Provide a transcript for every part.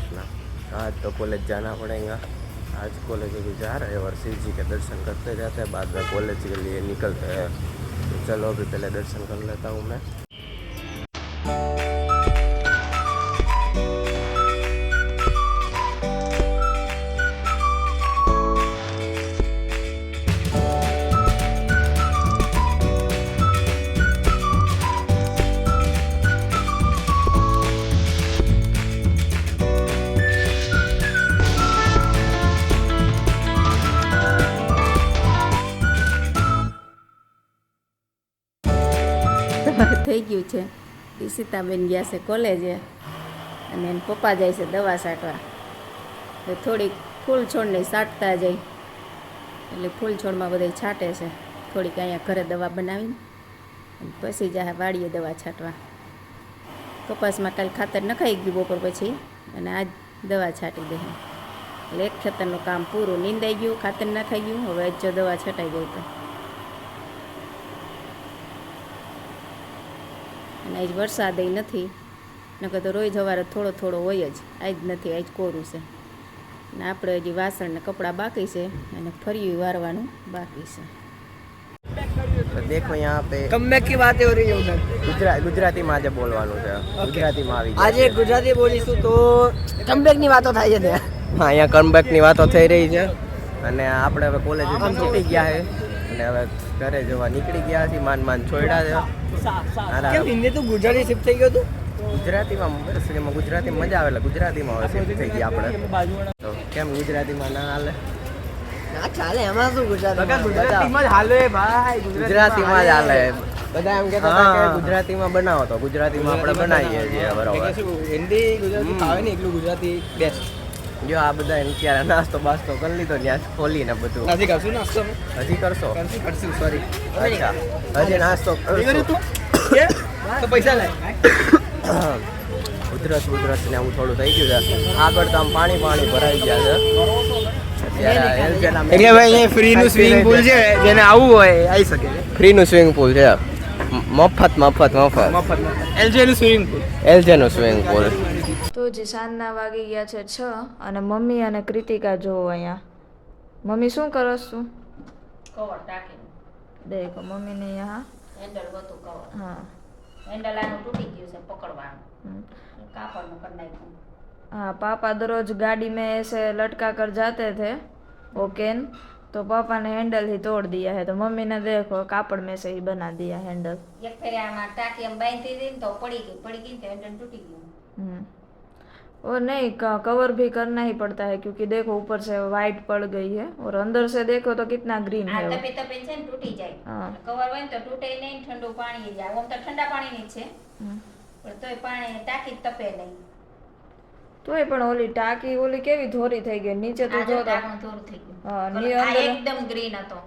अपना। आज तो कॉलेज जाना पड़ेगा। आज कॉलेज अभी जा रहे हैं और शिव जी के दर्शन करते जाते हैं, बाद में कॉलेज के लिए निकलते हैं। तो चलो अभी पहले दर्शन कर लेता हूँ मैं। થઈ ગયું છે. ઈશિતાબેન ગયા છે કોલેજે અને એને પપ્પા જાય છે દવા છાંટવા. તો થોડીક ફૂલ છોડને છાંટતા જાય એટલે ફૂલ છોડમાં બધા છાંટે છે. થોડીક અહીંયા ઘરે દવા બનાવીને અને પછી જાય વાડીએ દવા છાંટવા. કપાસમાં કાલે ખાતર નખાઈ ગયું બપોર પછી અને આજ દવા છાંટી દે. એટલે એક ખેતરનું કામ પૂરું, નીંદાઈ ગયું, ખાતર નખાઈ ગયું. હવે આજ જો દવા છટાઈ ગઈ તો અને આજ વરસાદ નથી, નકર તો રોજ સવારે થોડો થોડો હોય જ. આજ નથી, આજ કોરું છે. અને આપણે હજી વાસણ ને કપડાં બાકી છે અને ફરી વારવાનું બાકી છે. तो देखो यहाँ पे कमबैक की बातें हो रही है उधर। गुजराती में आज बोलवानुं છે. ગુજરાતીમાં આવી આજે ગુજરાતી બોલીશું તો કમબેક ની વાતો થાય છે. હા, અહીંયા કમબેક ની વાતો થઈ રહી છે અને આપણે હવે કોલેજ છૂટી ગયા છે અને હવે ઘરે જવા નીકળી ગયા છીએ. માન છોડ્યા છે. કેમ હિન્દી તો ગુજરાતી શિફ્ટ થઈ ગયો હતું? ગુજરાતીમાં મજા આવે એટલે ગુજરાતીમાં હવે શિફ્ટ થઈ ગયા આપણે. તો કેમ ગુજરાતીમાં ના હાલે? ના ચાલે, એમાં શું ગુજરાતી? ગુજરાતીમાં જ હાલે ભાઈ, ગુજરાતીમાં જ હાલે. બધા એમ કહેતા હતા કે ગુજરાતીમાં બનાવો, તો ગુજરાતીમાં આપણે બનાવીએ છીએ બરોબર. હિન્દી ગુજરાતી ફાવે ને, એટલું ગુજરાતી બેસ્ટ. જો આ બધા અત્યારે નાસ્તો બાસ્તો કરી લીધો ત્યાં ખોલીને બધું. નથી કરશું નાસ્તો? હજી કરશો? કરશું, સોરી. અચ્છા, હજી નાસ્તો કરશો? તો પૈસા લાય. ઉધરસ ને હું થોડું થઈ ગયું છે. આગળ તો આમ પાણી ભરાઈ ગયા છે. એટલે ભાઈ અહીંયા ફ્રી નું સ્વિમિંગ પુલ છે, જેને આવવું હોય આવી શકે છે. ફ્રી નું સ્વિમિંગ પુલ છે. મફત એલજે નું સ્વિમિંગ પુલ. એલજે નું સ્વિમિંગ પુલ. તો જે સાંજના વાગી ગયા છે 6 અને મમ્મી અને કૃતિકા જોવો અહીંયા. મમ્મી શું કરસ તું? કવર ટાંકી દેખો મમ્મીને यहाँ હેન્ડલ હતું કવર. हाँ હેન્ડલ આનું તૂટી ગયું છે પકડવાનું, કાપડનું કરી નાખ્યું. हाँ पापा दररोज गाड़ी में ऐसे लटका कर जाते थे वो कैन, तो पापा ने हैंडल ही तोड़ दिया है. तो मम्मी ने देखो कापड़ में से ही बना दिया हैंडल. એક ફેરે આમાં ટાંકી એમ બાંધી હતી ને તો પડી ગઈ તો હેન્ડલ તૂટી ગયું. और नहीं कवर भी करना ही पड़ता है क्योंकि देखो ऊपर से वाइट पड़ गई है और अंदर से देखो तो कितना ग्रीन આ है वो. તપે તપે છે ને તૂટી જાય. હા. કવર હોય ને તો તૂટે નહીં, ઠંડુ પાણી જ આવે. આમ તો ઠંડા પાણીની છે પણ તોય પાણી ટાંકી જ તપે નહીં. તોય પણ ઓલી ટાંકી ઓલી કેવી ધોરી થઈ ગઈ નીચે તો આ જો જો તો ટાંકણું થોડું થઈ ગયું. હા, પણ ની આ અંદર એકદમ ગ્રીન હતો.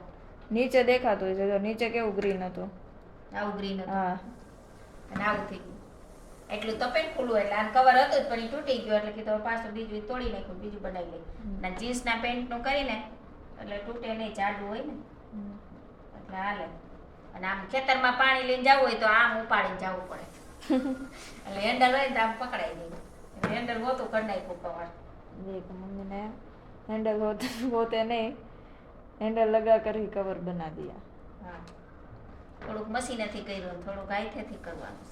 નીચે દેખાતું છે, જો નીચે કેવું ગ્રીન હતું. આવું ગ્રીન હતું હા અને આવું થઈ ગયું. એટલું તપે ને ખુલ્લું એટલે આને કવર હતું જ પણ ઈ તૂટી ગયું એટલે કીધું પાછું બીજું તોડી નાખ્યું, બીજું બનાવી લઈ. અને જીન્સના પેન્ટનું કરીને એટલે તૂટે નહીં, જાડું હોય ને એટલે હાલે. અને આમ ખેતરમાં પાણી લઈને જવું હોય તો આમ ઉપાડીને જવું પડે. એટલે હેન્ડલ હોય ને તો આમ પકડાઈ જાય. એટલે હેન્ડલ હોતું કરી નાખ્યું કવર. देखो मम्मी ने हैंडल होते नहीं, हैंडल लगा कर ही कवर बना दिया. હા, થોડુંક મશીનેથી કર્યું, થોડુંક હાથેથી કરવાનું.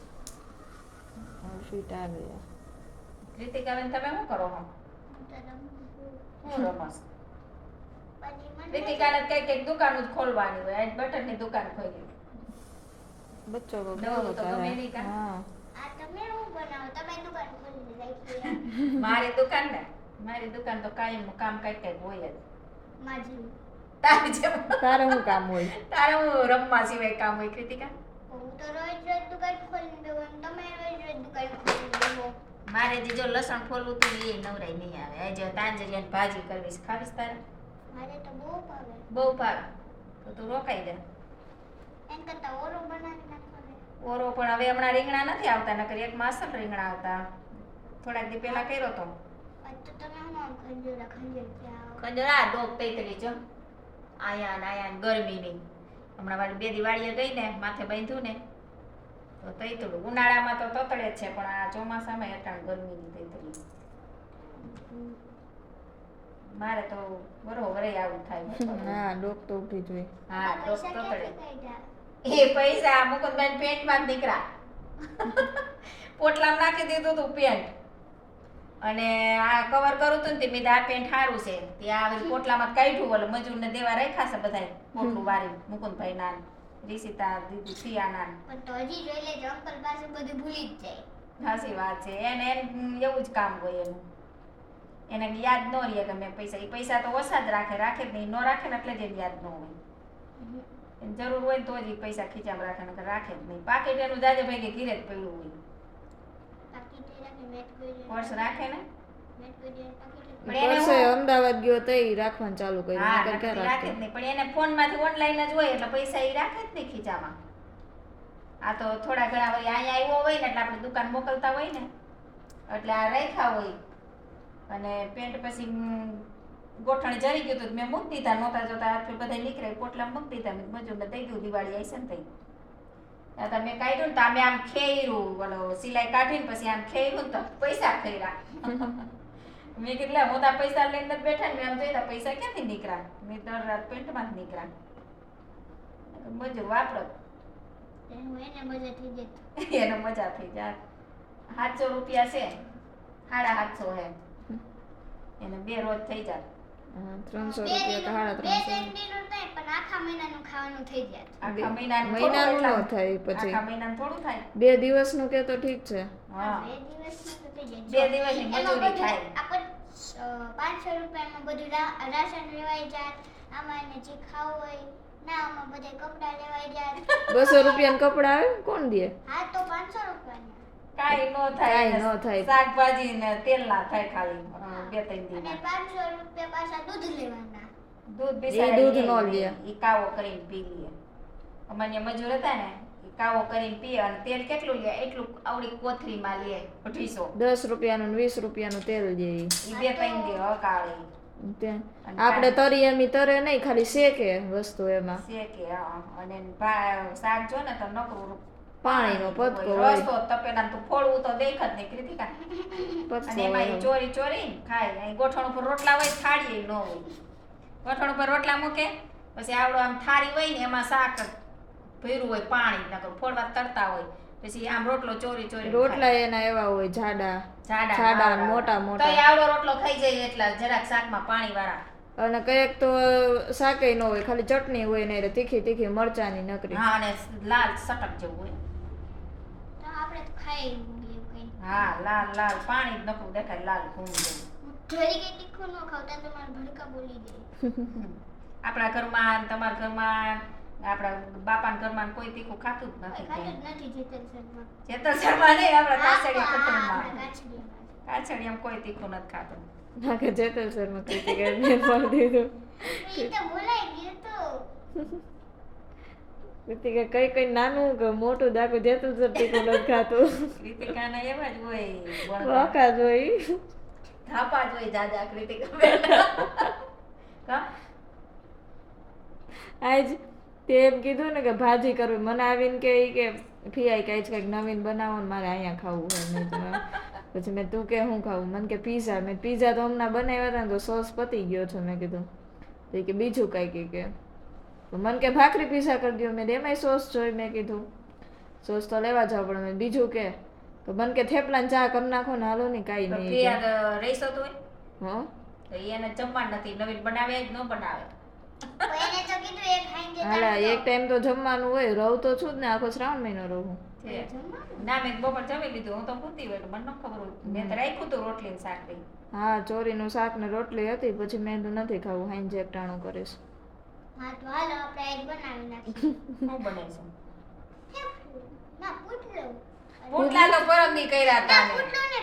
और फिट आ गया. કૃતિકાબેન તમે શું કરો છો? હું રમસ? કૃતિકાને કઈક દુકાન જ ખોલવાની હોય, આજ બટનની દુકાન ખોલી. बच्चों को क्या नवरू तो होता गमे है. नहीं का? हाँ મારી દુકાન ને મારી દુકાન તો કાયમ કામ કઈક કઈક હોય જ. તારી જેમ તારે શું કામ હોય? તારે હું રમવા સિવાય કામ હોય કૃતિકા? મારે જે જો લસણ ફોલવું તું એ નવરાઈ નહીં આવે. આજે તાંજરિયાની ભાજી કરવી છે, ખાવીશ તારે? બહુ ભાવે તો તું રોકાઈ દે. ઓરો પણ હવે હમણાં રીંગણા નથી આવતા, નકર એક માં અસલ રીંગણા આવતા. થોડાક દી પહેલા કર્યો તો ખંજરા ડોક તૈતરી જો આયા ને ગરમી ની. હમણાં વાળી બે દી વાડીએ ગઈ ને માથે બાંધ્યું ને તો તૈતડું. ઉનાળામાં તો તતડે જ છે પણ આ ચોમાસામાં અટાણ ગરમીની તૈતરી. મારે તો બરોબર આવું થાય હા ડોક તો ઊભી જ હોય. હા ડોક તો તળે એ પૈસા મુકુંદભાઈ પેન્ટમાં જ નીકળ્યા પોટલામાં નાખી દીધું તું પેન્ટ અને આ કવર કરું તું ને તે મેં આ પેન્ટ સારું છે ત્યાં આવી પોટલામાં જ કાઢ્યું ઓલે મજૂરને દેવા રાખ્યા છે બધાય પોટલું વારી મુકુંદભાઈ ના રીસિતા દીદી સિયા ના પણ તો હજી જોઈ લેજો અંકલ પાસે બધું ભૂલી જ જાય. સાચી વાત છે એને એવું જ કામ હોય એનું એને યાદ ન રહે કે મેં પૈસા એ પૈસા તો ઓછા જ રાખે જ નહીં ન રાખે ને એટલે જ એને યાદ ન હોય એને જરૂર હોય ને તો જ ઈ પૈસા ખીચામાં રાખે ને રાખે જ નહીં પાકીટ એનું જાજે ભાઈ ઘીરે જ પડ્યું હોય પાકીટ રાખે મેટ કોઈ પર્સ રાખે ને મેટ કોઈ પાકીટ પણ એને પરસે હું- અમદાવાદ ગયો તો ઈ રાખવાનું ચાલુ કર્યું. હા નકર નકર ક્યાં રાખે જ રાખતો? નહીં પણ એને ફોનમાંથી ઓનલાઈન જ હોય એટલે પૈસા ઈ રાખે જ નહીં ખીચામાં આ તો થોડા ઘણા હોય અહીંયા આવ્યો હોય ને એટલે આપણે દુકાન મોકલતા હોય ને એટલે આ રાખ્યા હોય અને પેન્ટ પછી ગોઠણ જરી ગયું તો મેં મૂકી દીધા નહોતા જોતા હાથ બધા નીકળે પોટલા મૂકી દીધા મેં મજૂરને દઈ ગયું દિવાળી આવી છે ને તઈ આ તો મેં કાઢ્યું ને તો અમે આમ ખેર્યું ઓલો સિલાઈ કાઢીને પછી આમ ખેર્યું ને તો પૈસા ખર્યા મેં કેટલા મોટા પૈસા લઈને જ બેઠા ને મેં આમ જોઈતા પૈસા ક્યાંથી નીકળ્યા મેં દર રાત પેન્ટમાં જ નીકળ્યા મજૂર વાપરો હું એને મજા થઈ જતી. એનો મજા થઈ જાય 700 રૂપિયા છે 750 હે એને 2 રોજ થઈ જાય હા, 300 બે રૂપિયા દિનનું- કે બે 350. દિનનું થાય પણ આખા મહિનાનું ખાવાનું થઈ જાય. આખા મહિનાનું મહિનાનું થોડું ન થાય પછી. આખા મહિનાનું થોડું થાય 2 દિવસનું કે તો ઠીક છે. હા 2 દિવસનું તો થઈ બે જાય. દિવસની એમાં મજૂરી બધું થાય. આપણે 500 રૂપિયામાં બધું રાશન લેવાઈ જાય. આમાં એને જે ખાવું હોય ના આમાં બધે કપડાં લેવાઈ જાય. 200 રૂપિયાના કપડા આવે કોણ દે? હા તો 500 રૂપિયાના. કાંઈ નો થાય કાંઈ એને નો થાય. શાકભાજી ને તેલ ના થાય ખાલી 2-3 અને દિન 500 રૂપિયા પાછા દૂધ લેવાના. દૂધ એ બિસાડી દૂધ લે નો લે. ઈ કાવો કરીને પી લે અમારે મજૂર હતા ને ઈ કાવો કરીને પીએ અને તેલ કેટલું લે એટલું આવડી કોથળીમાં લે 250 10 રૂપિયાનું ને 20 રૂપિયાનું તેલ દે ઈ. ઈ 2-3 દી હકાળે તે આપણે તરી એમી તરે નહીં ખાલી શેકે વસ્તુ એમાં. શેકે હા અને શાક જો ને તો નકરું પાણીનો પતકો હોય. રસ્તો તપેલા તો ફોડવું તો દેખ જ નહીં કૃતિકા પતકો અને એમાં હોય. ઈ ચોરી ચોરી ખાય અહીં ગોઠણ ઉપર રોટલા હોય થાળી ન હોય ગોઠણ ઉપર રોટલા મૂકે પછી આવડો આમ થાળી હોય ને એમાં શાક ભર્યું હોય પાણી નકર ફોડવા તરતા હોય પછી આમ રોટલો ચોરી ચોરી રોટલા એના એવા હોય જાડા જાડા જાડા હા, ને મોટા તો મોટા. ઈ આવડો રોટલો ખાઈ જાય એટલા જરાક શાકમાં પાણી વાળા અને કયેક તો શાકેય ન હોય ખાલી ચટણી હોય ને એટલે તીખી તીખી મરચાની નકરી. હા અને લાલ સટક જેવું હોય તો આપણે તો ખાઈ લઈએ કંઈ. હા લાલ લાલ પાણી જ નકરું દેખાય લાલ ઘૂમ જેવું જરી કંઈ તીખું ન ખાવતા તો મારા ભડકા બોલી જાય. આપણા ઘરમાં ને તમારા ઘરમાં આપણા બાપાના ઘરમાં કોઈ તીખું ખાતું જ નથી ખાતું જ નથી જેતલ શર્મા. જેતર શર્મા નહીં આપણા કાછડિયા હા, કુટુંબમાં આપણા કાછડિયામાં. કાછડિયામાં કોઈ તીખું નથી ખાતું ના કે જેતલ શર્મા કીધી કે મેં પણ દીધું. ઈ તો ભૂલાઈ ગયું તો. કીધી કે કઈ કઈ નાનું કે મોટું દાખું જેતલ સર તીખું નથી ખાતું. કૃતિકાના એવા જ હોય વાંકા જોઈ. ધાપા જ હોય જાજા કૃતિકા બેન કા આજ તે એમ કીધું ને કે ભાજી કરવી મને આવીને કે ઈ કે ફિયાઈ કઈ કંઈક નવીન બનાવો ને મારે અહીંયા ખાવું હોય મેં કીધું, પછી મેં તું કે હું ખાવું મને કે પીઝા મેં પીઝા તો હમણાં બનાવ્યા હતા ને તો સોસ પતી ગયો છે મેં કીધું તો ઈ કે બીજું કાંઈ કે તો મને કે ભાખરી પીઝા કરી દો મેં એમાંય સોસ જોઈ મેં કીધું સોસ તો લેવા જાવ પણ મેં બીજું કે તો મને કે થેપલા ને ચા કરી નાખો ને હાલો ને કાંઈ નહીં કે. પ્રિયા રહીશો તો હં? તો એને જમવાનું નથી નવીન બનાવે જ ન બનાવે તો એને તો કીધું એક ખાઈને જતા હાલા રહેજો. એક ટાઈમ તો જમવાનું હોય રહું તો છું જ ને આખો શ્રાવણ મહિનો રહું. છે. જમવાનું. ના મેં બપોર જમી લીધું હું તો પૂતી હોય એટલે મને ન ખબર હોય મેં તો રાખ્યું તું રોટલી ને શાક દઈ હા ચોરીનું શાક ને રોટલી હતી પછી મેં તો નથી ખાવું હાઈન એકટાણું કરીશ. હા તો હાલો આપણે એક બનાવી નાખીએ. શું બનાવીશું ના પૂટલો. પુટલા તો પરમદી કર્યા હતા ના અમે.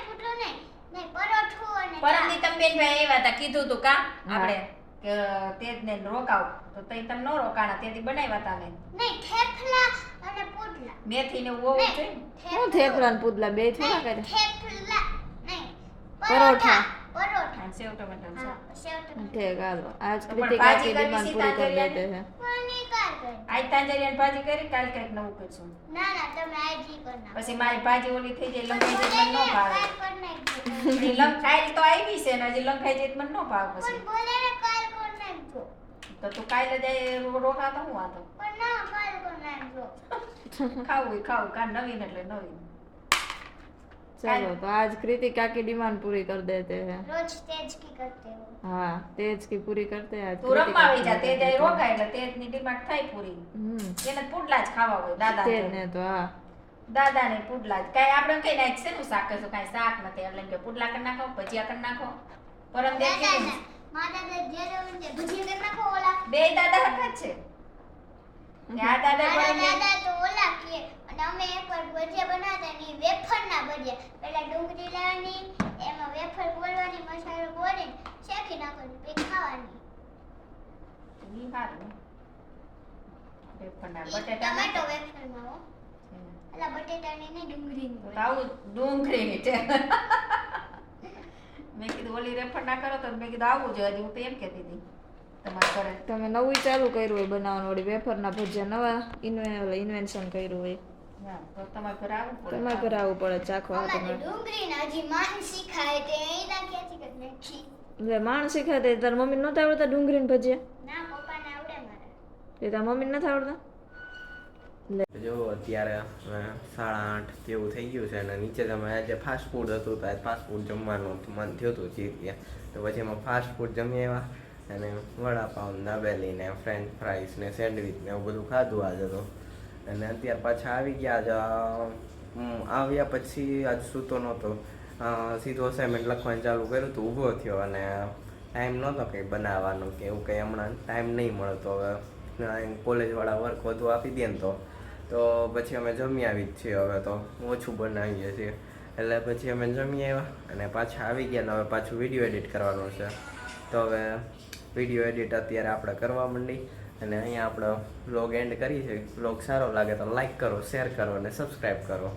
પૂટલો ને નહીં પરોઠું અને પરમદી તમે બેનભાઈ આવ્યા હતા કીધું તું કા હા. આપણે કે તેજ ને રોકાવ તો તઈ તમે ન રોકાણા તેથી બનાવ્યા હતા મેં નહીં થેપલા અને પૂટલા. મેથી ને એવું હોવું જોઈએ ને. હું થેપલા ને પૂતલા બે થોડા નહીં, કર્યા થેપલા નહીં પરોઠા. પરોઠા. અને સેવ ટમેટાનું શાક. હા સેવ ટમેટા. ઠીક હાલો આજ તો પણ કૃતિકા ભાજી કી કરવી ડિમાન્ડ સીતા પૂરી કરી કર્યા દેતે હે. પાણી કાર કરી. આજ તાંજરિયાની ભાજી કરી, કાલ કંઈક નવું કરશું. ના ના તમે આજ ઈ કર નાખો. પછી મારી ભાજી ઓલી થઈ જાય, લંકાઈ જાય બોલે મને ને ન ભાવે. કાલ કર નાખજો. એ લંકાઈ તો આવી છે ને હજી લંકાઈ જાય તો મને ન ભાવે પણ પછી. બોલે ને કાલ કર નાખજો. તો તું કાલે જાય રોકા તો હું વાંધો. પણ ના કાલ કર નાખજો. ખાવું હોય ખાવું, કાલ નવીન એટલે નવીન. चलो तो आज कृतिका की डिमांड पूरी कर देते हैं. रोज तेज की करते हो. हाँ तेज की पूरी करते हैं आज. તું રમવા આવી જા, તે कृतिका જાય की રોકાય એટલે તેજની ડિમાન્ડ થાય પૂરી. એને પુડલા જ ખાવા હોય દાદા तेज ने तो हाँ દાદાને પુડલા જ. કાંઈ આપણે કઈ નાખ છે નું શાક કરશું, કાંઈ શાક નથી એટલે કે પુડલા કરી નાખો, ભજીયા કરી નાખો. પરમ દે દાદાને મારા દાદા જ્યારે ઊંઘે ભજીયા કરી નાખો ઓલા. બે દાદા હરખા જ છે. ને આ દાદા મારા પરમ દે દાદા તો ઓલા કહે અને અમે એકવાર ભજીયા બનાવતા ને ઈ વેફરના ભજીયા. પહેલા ડુંગળી લેવાની, એમાં વેફર બોલવાની, મસાલો બોલીને શેકી નાખવાની, પછી ખાવાની. ઈ હારું. વેફરના ઈ બટેટા ટમેટો નાખો. વેફરમાં હો. અલા બટેટાની નહીં ડુંગળીની તો બોલે. આવું ડુંગળીની છે. મેં કીધું ઓલી રેફર ના કરો તો મેં કીધું આવું જોઈએ, હજી હું તો એમ કહેતી હતી તમારે ઘરે. તમે નવું ચાલુ કર્યું હોય બનાવવાનું, વળી વેફરના ભજીયા નવા ઇન્વેન્શન કર્યું હોય. હા, તો તમારે ઘરે આવવું પડે. તમારે ઘરે આવવું પડે ચાખવા. અમારે તમે ડુંગળીના હજી માન શીખાય તે એના ક્યાંથી કરી નાખી. એટલે માણ શીખાય તાર મમ્મી નહોતા આવડતા ડુંગળીને ભજીયા? ના પપ્પાને આવડે મારે. એ તાર મમ્મી નથી આવડતા? જો અત્યારે 8:30 જેવું થઈ ગયું છે અને નીચે તમે આજે ફાસ્ટ ફૂડ હતું તો આજે ફાસ્ટ ફૂડ જમવાનું મન થયું હતું ચીરિયા, તો પછી એમાં ફાસ્ટ ફૂડ જમી આવ્યા અને વડાપાઉં, દાબેલી ને ફ્રેન્ચ ફ્રાઈસ ને સેન્ડવિચ ને એવું બધું ખાધું આજે તો. અને અત્યારે પાછા આવી ગયા આવ્યા પછી આજ સૂતો નહોતો, સીધું અસાઇનમેન્ટ લખવાનું ચાલુ કર્યું તો ઊભો થયો અને ટાઈમ નહોતો કંઈ બનાવવાનો કે એવું કંઈ, હમણાં ટાઈમ નહીં મળતો. હવે કોલેજવાળા વર્ક વધુ આપી દે ને તો પછી અમે જમી આવી જ છીએ, હવે તો ઓછું બનાવીએ છીએ એટલે પછી અમે જમી આવ્યા અને પાછા આવી ગયા ને હવે પાછું વિડીયો એડિટ કરવાનું છે. તો હવે વિડીયો એડિટ અત્યારે આપણે કરવા માંડી અને અહીંયા આપણે વ્લોગ એન્ડ કરીએ છીએ. વ્લોગ સારો લાગે તો લાઈક કરો, શેર કરો અને સબસ્ક્રાઈબ કરો.